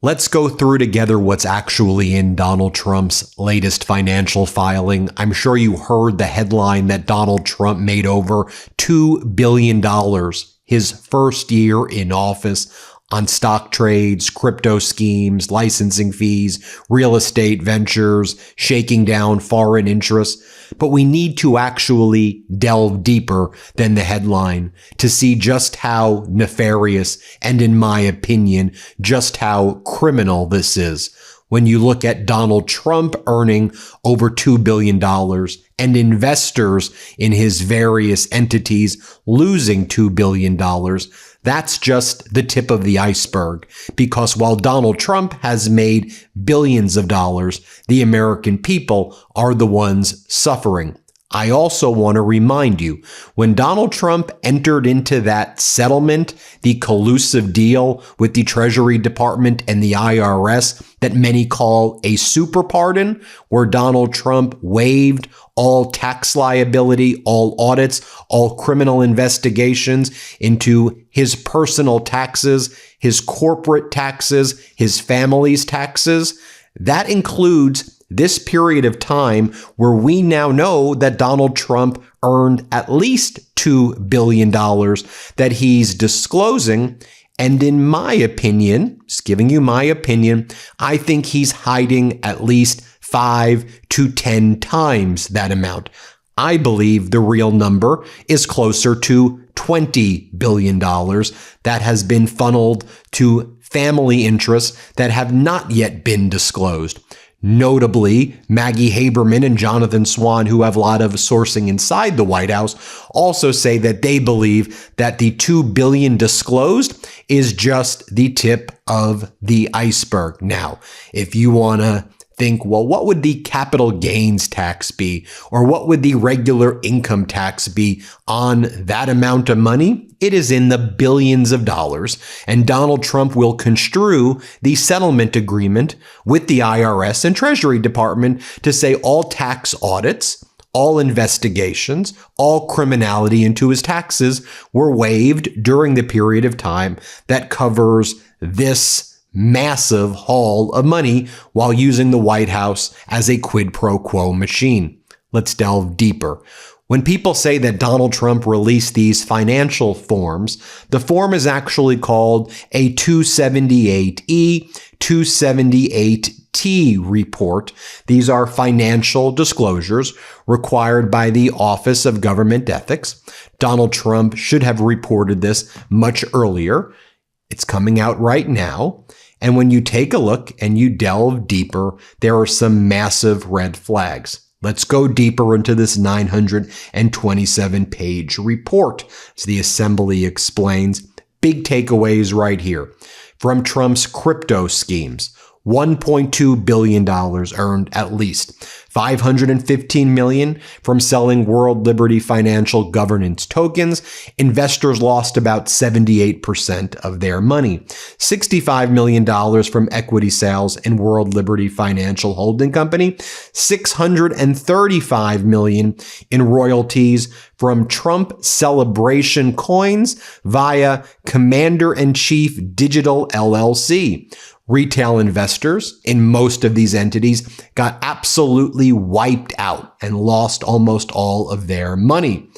Let's go through together what's actually in Donald Trump's latest financial filing. I'm sure you heard the headline that Donald Trump made over $2 billion his first year in office on stock trades, crypto schemes, licensing fees, real estate ventures, shaking down foreign interests. But we need to actually delve deeper than the headline to see just how nefarious and, in my opinion, just how criminal this is. When you look at Donald Trump earning over $2 billion and investors in his various entities losing $2 billion, that's just the tip of the iceberg, because while Donald Trump has made billions of dollars, the American people are the ones suffering. I also want to remind you, when Donald Trump entered into that settlement, the collusive deal with the Treasury Department and the IRS that many call a super pardon, where Donald Trump waived all tax liability, all audits, all criminal investigations into his personal taxes, his corporate taxes, his family's taxes, that includes this period of time where we now know that Donald Trump earned at least $2 billion that he's disclosing. And in my opinion, just giving you my opinion, I think he's hiding at least 5 to 10 times that amount. I believe the real number is closer to $20 billion that has been funneled to family interests that have not yet been disclosed. Notably, Maggie Haberman and Jonathan Swan, who have a lot of sourcing inside the White House, also say that they believe that the $2 billion disclosed is just the tip of the iceberg. Now, if you want to think, well, what would the capital gains tax be? Or what would the regular income tax be on that amount of money? It is in the billions of dollars. And Donald Trump will construe the settlement agreement with the IRS and Treasury Department to say all tax audits, all investigations, all criminality into his taxes were waived during the period of time that covers this massive haul of money while using the White House as a quid pro quo machine. Let's delve deeper. When people say that Donald Trump released these financial forms, the form is actually called a 278E, 278T report. These are financial disclosures required by the Office of Government Ethics. Donald Trump should have reported this much earlier. It's coming out right now. And when you take a look and you delve deeper, there are some massive red flags. Let's go deeper into this 927-page report. As the Assembly explains, big takeaways right here. From Trump's crypto schemes, $1.2 billion earned at least, $515 million from selling World Liberty Financial Governance tokens. Investors lost about 78% of their money. $65 million from equity sales in World Liberty Financial Holding Company. $635 million in royalties from Trump Celebration coins via Commander-in-Chief Digital LLC. Retail investors in most of these entities got absolutely wiped out and lost almost all of their money.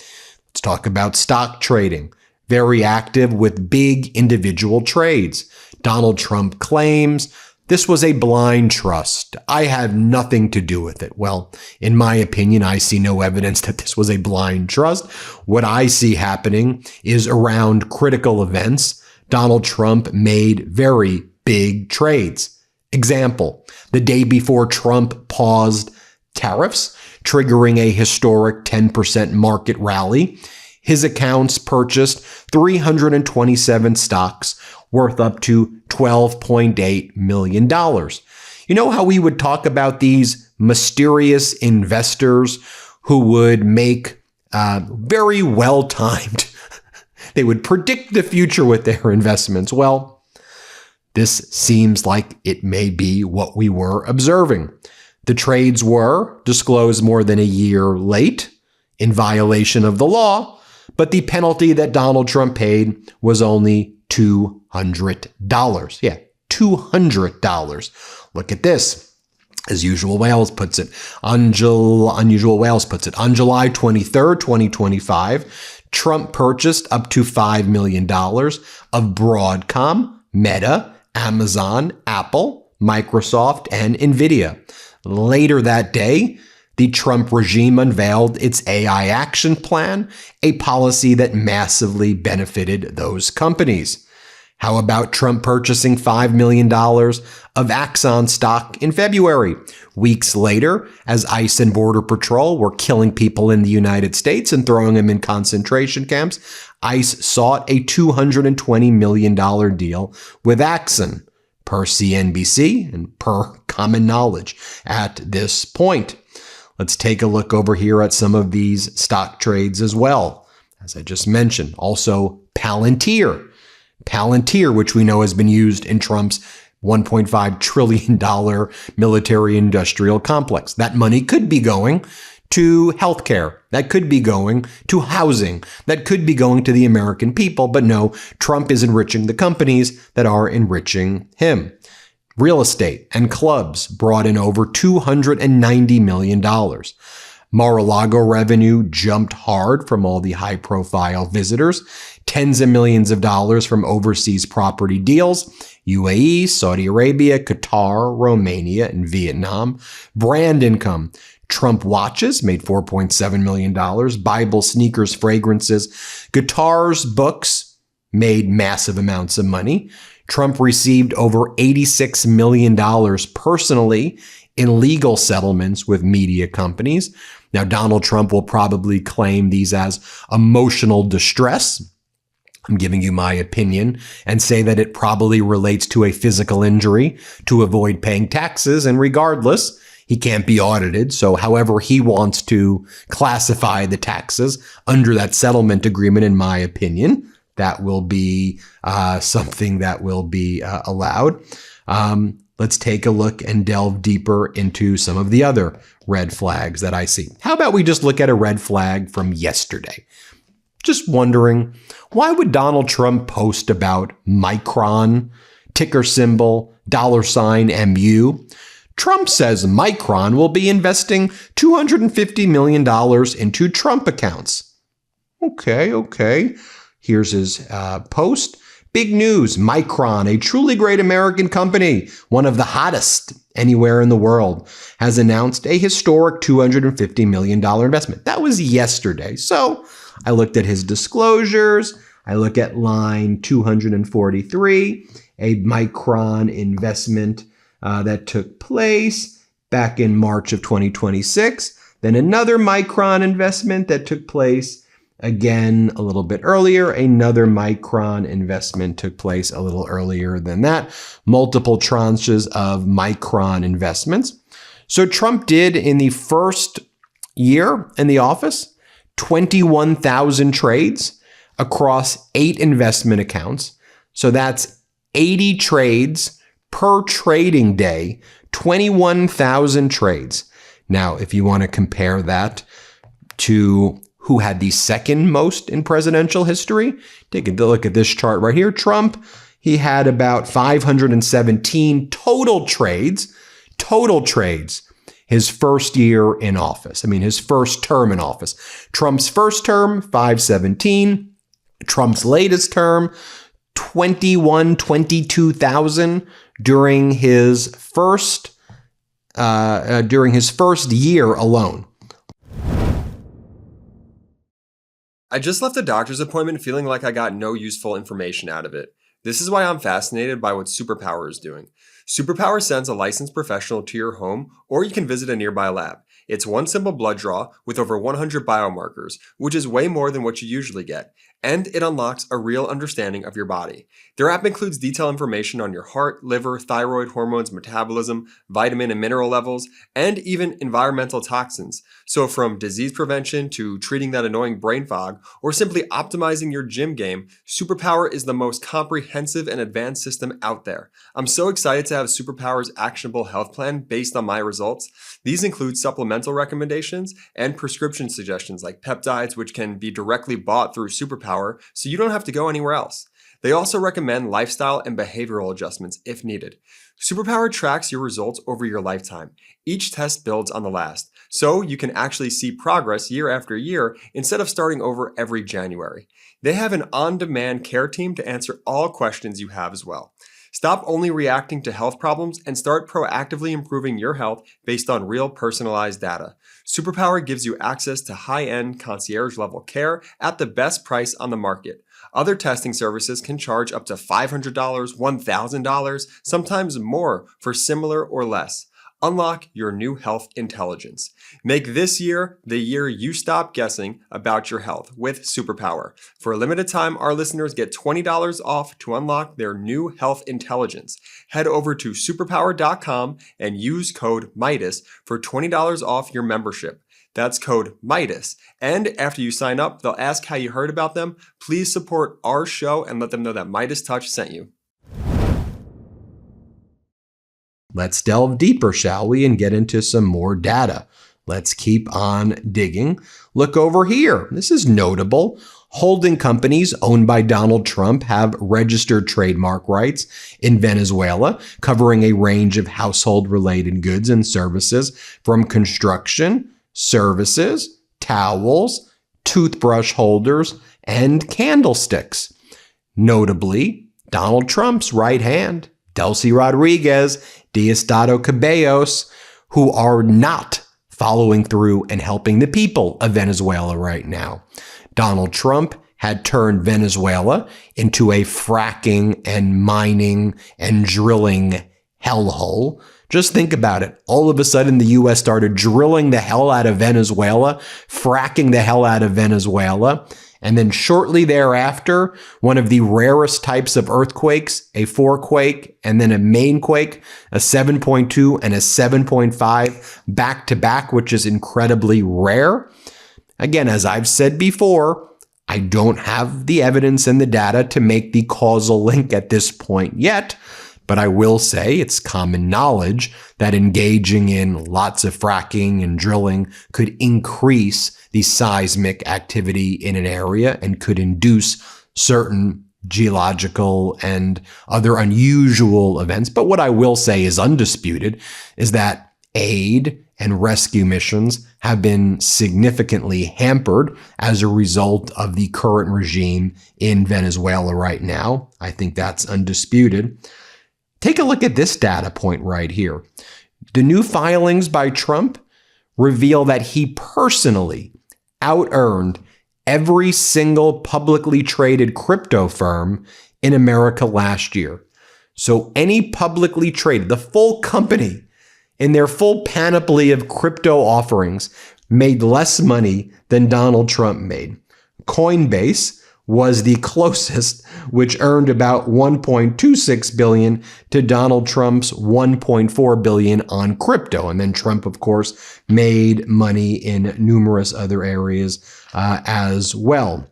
Let's talk about stock trading. Very active with big individual trades. Donald Trump claims this was a blind trust. I had nothing to do with it. Well, in my opinion, I see no evidence that this was a blind trust. What I see happening is around critical events, Donald Trump made very big trades. Example, the day before Trump paused tariffs, triggering a historic 10% market rally, his accounts purchased 327 stocks worth up to $12.8 million. You know how we would talk about these mysterious investors who would make very well-timed, they would predict the future with their investments. Well, this seems like it may be what we were observing. The trades were disclosed more than a year late in violation of the law, but the penalty that Donald Trump paid was only $200. Yeah, $200. Look at this. As Unusual Whales puts it, on July 23rd, 2025, Trump purchased up to $5 million of Broadcom, Meta, Amazon, Apple, Microsoft, and Nvidia. Later that day, the Trump regime unveiled its AI action plan, a policy that massively benefited those companies. How about Trump purchasing $5 million of Axon stock in February? Weeks later, as ICE and Border Patrol were killing people in the United States and throwing them in concentration camps, ICE sought a $220 million deal with Axon, per CNBC and per common knowledge at this point. Let's take a look over here at some of these stock trades as well. As I just mentioned, also Palantir, which we know has been used in Trump's $1.5 trillion military industrial complex. That money could be going to healthcare. That could be going to housing. That could be going to the American people. But no, Trump is enriching the companies that are enriching him. Real estate and clubs brought in over $290 million. Mar-a-Lago revenue jumped hard from all the high-profile visitors. Tens of millions of dollars from overseas property deals. UAE, Saudi Arabia, Qatar, Romania, and Vietnam. Brand income. Trump watches made $4.7 million. Bible, sneakers, fragrances, guitars, books made massive amounts of money. Trump received over $86 million personally in legal settlements with media companies. Now, Donald Trump will probably claim these as emotional distress. I'm giving you my opinion and say that it probably relates to a physical injury to avoid paying taxes. And regardless, he can't be audited. So however he wants to classify the taxes under that settlement agreement, in my opinion, that will be something that will be allowed. Let's take a look and delve deeper into some of the other red flags that I see. How about we just look at a red flag from yesterday? Just wondering, why would Donald Trump post about Micron, ticker symbol, $MU? Trump says Micron will be investing $250 million into Trump accounts. Okay. Here's his post. Big news, Micron, a truly great American company, one of the hottest anywhere in the world, has announced a historic $250 million investment. That was yesterday. So I looked at his disclosures. I look at line 243, a Micron investment that took place back in March of 2026. Then another Micron investment that took place again a little bit earlier. Another Micron investment took place a little earlier than that. Multiple tranches of Micron investments. So Trump did, in the first year in the office, 21,000 trades across 8 investment accounts. So that's 80 trades per trading day, 21,000 trades. Now, if you want to compare that to who had the second most in presidential history, take a look at this chart right here. Trump, he had about 517 total trades, his first year in office. His first term in office. Trump's first term, 517. Trump's latest term, 22,000 during his first year alone. I just left a doctor's appointment feeling like I got no useful information out of it. This is why I'm fascinated by what Superpower is doing. Superpower sends a licensed professional to your home, or you can visit a nearby lab. It's one simple blood draw with over 100 biomarkers, which is way more than what you usually get, and it unlocks a real understanding of your body. Their app includes detailed information on your heart, liver, thyroid, hormones, metabolism, vitamin and mineral levels, and even environmental toxins. So from disease prevention to treating that annoying brain fog, or simply optimizing your gym game, Superpower is the most comprehensive and advanced system out there. I'm so excited to have Superpower's actionable health plan based on my results. These include supplemental recommendations and prescription suggestions like peptides, which can be directly bought through Superpower, so you don't have to go anywhere else. They also recommend lifestyle and behavioral adjustments if needed. Superpower tracks your results over your lifetime. Each test builds on the last, so you can actually see progress year after year instead of starting over every January. They have an on-demand care team to answer all questions you have as well. Stop only reacting to health problems and start proactively improving your health based on real personalized data. Superpower gives you access to high-end concierge-level care at the best price on the market. Other testing services can charge up to $500, $1,000, sometimes more for similar or less. Unlock your new health intelligence. Make this year the year you stop guessing about your health with Superpower. For a limited time, our listeners get $20 off to unlock their new health intelligence. Head over to superpower.com and use code Meidas for $20 off your membership. That's code Meidas. And after you sign up, they'll ask how you heard about them. Please support our show and let them know that MeidasTouch sent you. Let's delve deeper, shall we, and get into some more data. Let's keep on digging. Look over here. This is notable. Holding companies owned by Donald Trump have registered trademark rights in Venezuela, covering a range of household-related goods and services from construction, services, towels, toothbrush holders, and candlesticks. Notably, Donald Trump's right hand, Delcy Rodriguez, Diosdado Cabellos, who are not following through and helping the people of Venezuela right now. Donald Trump had turned Venezuela into a fracking and mining and drilling hellhole. Just think about it. All of a sudden, the U.S. started drilling the hell out of Venezuela, fracking the hell out of Venezuela. And then shortly thereafter, one of the rarest types of earthquakes, a 4-quake, and then a main quake, a 7.2 and a 7.5 back to back, which is incredibly rare. Again, as I've said before, I don't have the evidence and the data to make the causal link at this point yet. But I will say it's common knowledge that engaging in lots of fracking and drilling could increase the seismic activity in an area and could induce certain geological and other unusual events. But what I will say is undisputed is that aid and rescue missions have been significantly hampered as a result of the current regime in Venezuela right now. I think that's undisputed. Take a look at this data point right here. The new filings by Trump reveal that he personally out-earned every single publicly traded crypto firm in America last year. So any publicly traded, the full company in their full panoply of crypto offerings made less money than Donald Trump made. Coinbase was the closest, which earned about $1.26 billion to Donald Trump's $1.4 billion on crypto. And then Trump, of course, made money in numerous other areas as well.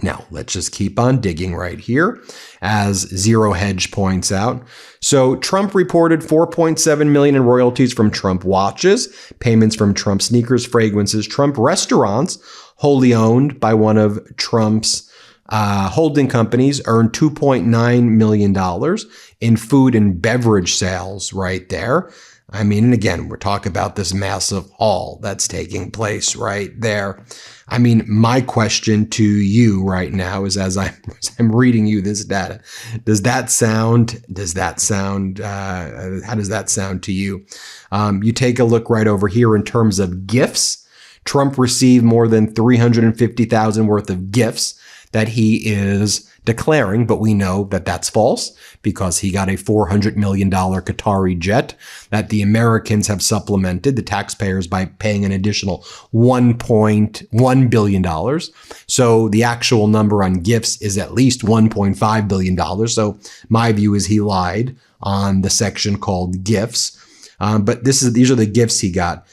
Now, let's just keep on digging right here, as Zero Hedge points out. So Trump reported $4.7 million in royalties from Trump watches, payments from Trump sneakers, fragrances, Trump restaurants, wholly owned by one of Trump's holding companies, earned $2.9 million in food and beverage sales right there. I mean, and again, we're talking about this massive haul that's taking place right there. I mean, my question to you right now is, as I'm reading you this data, how does that sound to you? You take a look right over here in terms of gifts. Trump received more than $350,000 worth of gifts that he is declaring, but we know that that's false because he got a $400 million Qatari jet that the Americans have supplemented the taxpayers by paying an additional $1.1 billion. So the actual number on gifts is at least $1.5 billion. So my view is he lied on the section called gifts. But these are the gifts he got.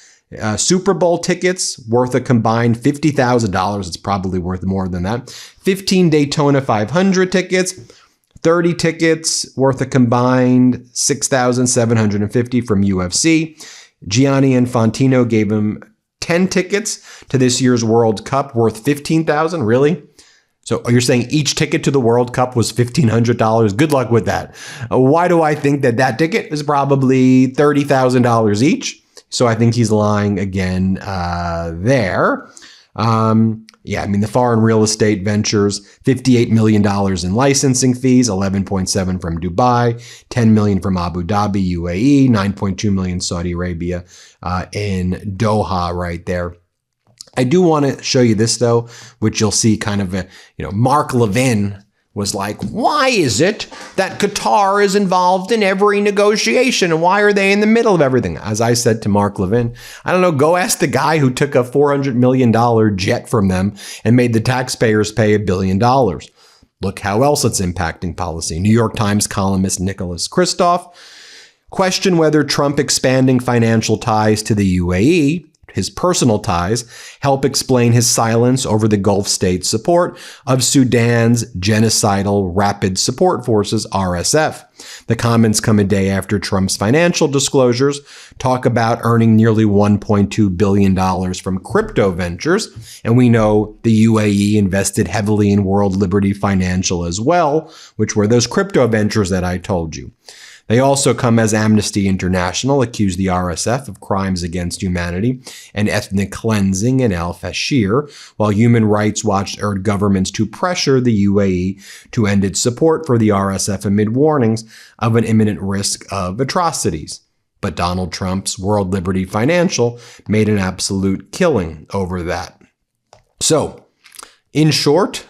Super Bowl tickets worth a combined $50,000. It's probably worth more than that. 15 Daytona 500 tickets, 30 tickets worth a combined $6,750 from UFC. Gianni Infantino gave him 10 tickets to this year's World Cup worth $15,000. Really? So you're saying each ticket to the World Cup was $1,500? Good luck with that. Why do I think that ticket is probably $30,000 each? So I think he's lying again there. The foreign real estate ventures, $58 million in licensing fees, 11.7 from Dubai, 10 million from Abu Dhabi, UAE, 9.2 million Saudi Arabia, in Doha right there. I do want to show you this though, which you'll see kind of Mark Levin was like, why is it that Qatar is involved in every negotiation? And why are they in the middle of everything? As I said to Mark Levin, I don't know, go ask the guy who took a $400 million jet from them and made the taxpayers pay $1 billion. Look how else it's impacting policy. New York Times columnist Nicholas Kristof questioned whether Trump expanding financial ties to the UAE, his personal ties, help explain his silence over the Gulf states' support of Sudan's genocidal Rapid Support Forces, RSF. The comments come a day after Trump's financial disclosures talk about earning nearly $1.2 billion from crypto ventures. And we know the UAE invested heavily in World Liberty Financial as well, which were those crypto ventures that I told you. They also come as Amnesty International accused the RSF of crimes against humanity and ethnic cleansing in al-Fashir, while Human Rights Watch urged governments to pressure the UAE to end its support for the RSF amid warnings of an imminent risk of atrocities. But Donald Trump's World Liberty Financial made an absolute killing over that. So, in short,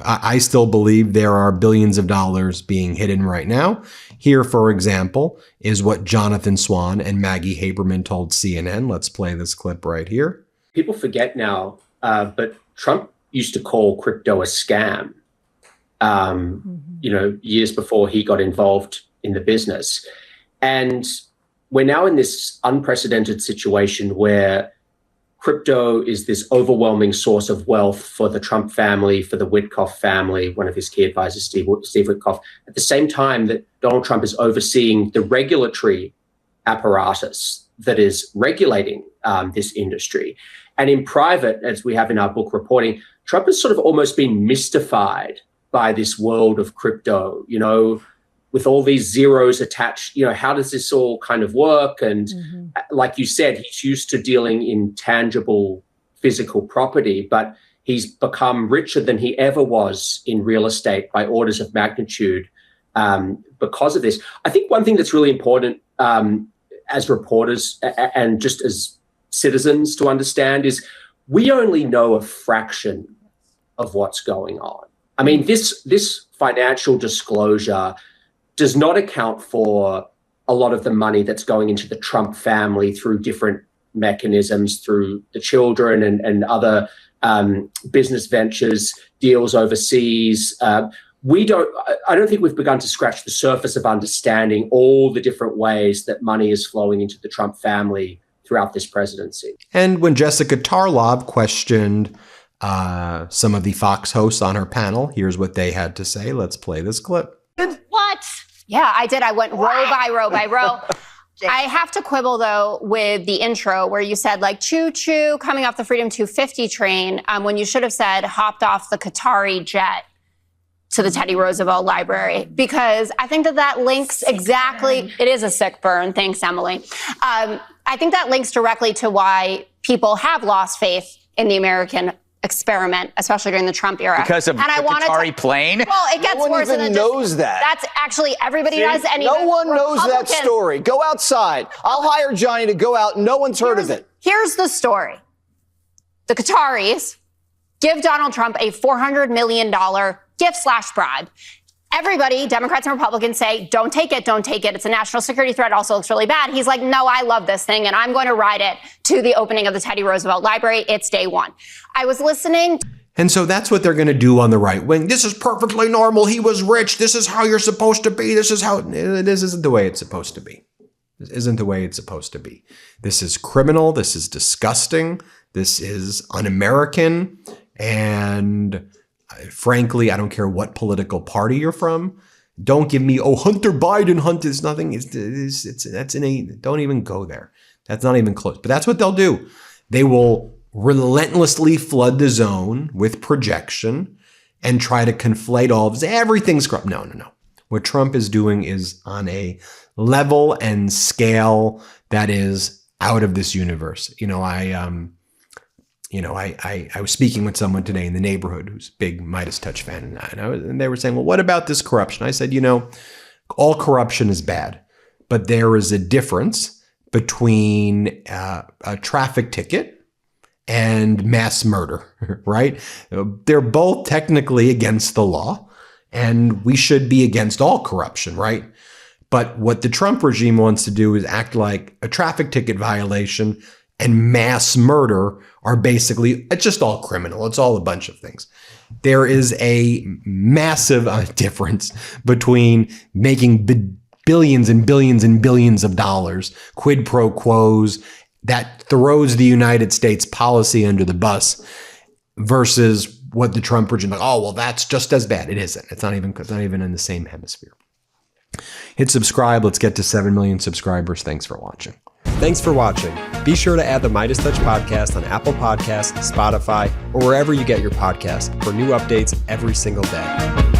I still believe there are billions of dollars being hidden right now. Here, for example, is what Jonathan Swan and Maggie Haberman told CNN. Let's play this clip right here. People forget now, but Trump used to call crypto a scam, years before he got involved in the business. And we're now in this unprecedented situation where crypto is this overwhelming source of wealth for the Trump family, for the Witkoff family, one of his key advisors, Steve Witkoff, at the same time that Donald Trump is overseeing the regulatory apparatus that is regulating this industry. And in private, as we have in our book reporting, Trump has sort of almost been mystified by this world of crypto, with all these zeros attached, how does this all kind of work? And like you said, he's used to dealing in tangible physical property, but he's become richer than he ever was in real estate by orders of magnitude because of this. I think one thing that's really important as reporters and just as citizens to understand is we only know a fraction of what's going on. I mean, this financial disclosure does not account for a lot of the money that's going into the Trump family through different mechanisms, through the children and other business ventures, deals overseas. I don't think we've begun to scratch the surface of understanding all the different ways that money is flowing into the Trump family throughout this presidency. And when Jessica Tarlov questioned some of the Fox hosts on her panel, here's what they had to say. Let's play this clip. What? Yeah, I did. I went row by row by row. I have to quibble, though, with the intro where you said, choo-choo, coming off the Freedom 250 train, when you should have said hopped off the Qatari jet to the Teddy Roosevelt Library, because I think that links exactly. It is a sick burn. Thanks, Emily. I think that links directly to why people have lost faith in the American experiment, especially during the Trump era. Because of the Qatari plane? Well, it gets worse than knows that. That's actually, everybody does. And no one knows that story. Go outside. I'll hire Johnny to go out. No one's heard of it. Here's the story. The Qataris give Donald Trump a $400 million gift/bribe. Everybody, Democrats and Republicans, say, don't take it, don't take it. It's a national security threat. Also looks really bad. He's like, no, I love this thing, and I'm going to ride it to the opening of the Teddy Roosevelt Library. It's day one. I was listening. And so that's what they're going to do on the right wing. This is perfectly normal. He was rich. This is how you're supposed to be. This isn't the way it's supposed to be. This isn't the way it's supposed to be. This is criminal. This is disgusting. This is un-American. And frankly, I don't care what political party you're from. Don't give me, Hunter Biden, Hunter's nothing. That's innate. Don't even go there. That's not even close. But that's what they'll do. They will relentlessly flood the zone with projection and try to conflate all of this. Everything's corrupt. No. What Trump is doing is on a level and scale that is out of this universe. I was speaking with someone today in the neighborhood who's a big MeidasTouch fan, and they were saying, well, what about this corruption? I said, all corruption is bad, but there is a difference between a traffic ticket and mass murder, right? They're both technically against the law, and we should be against all corruption, right? But what the Trump regime wants to do is act like a traffic ticket violation and mass murder are basically, it's just all criminal. It's all a bunch of things. There is a massive difference between making billions and billions and billions of dollars, quid pro quos, that throws the United States policy under the bus, versus what the Trump regime, that's just as bad. It isn't. It's not even in the same hemisphere. Hit subscribe. Let's get to 7 million subscribers. Thanks for watching. Thanks for watching. Be sure to add the MeidasTouch podcast on Apple Podcasts, Spotify, or wherever you get your podcasts for new updates every single day.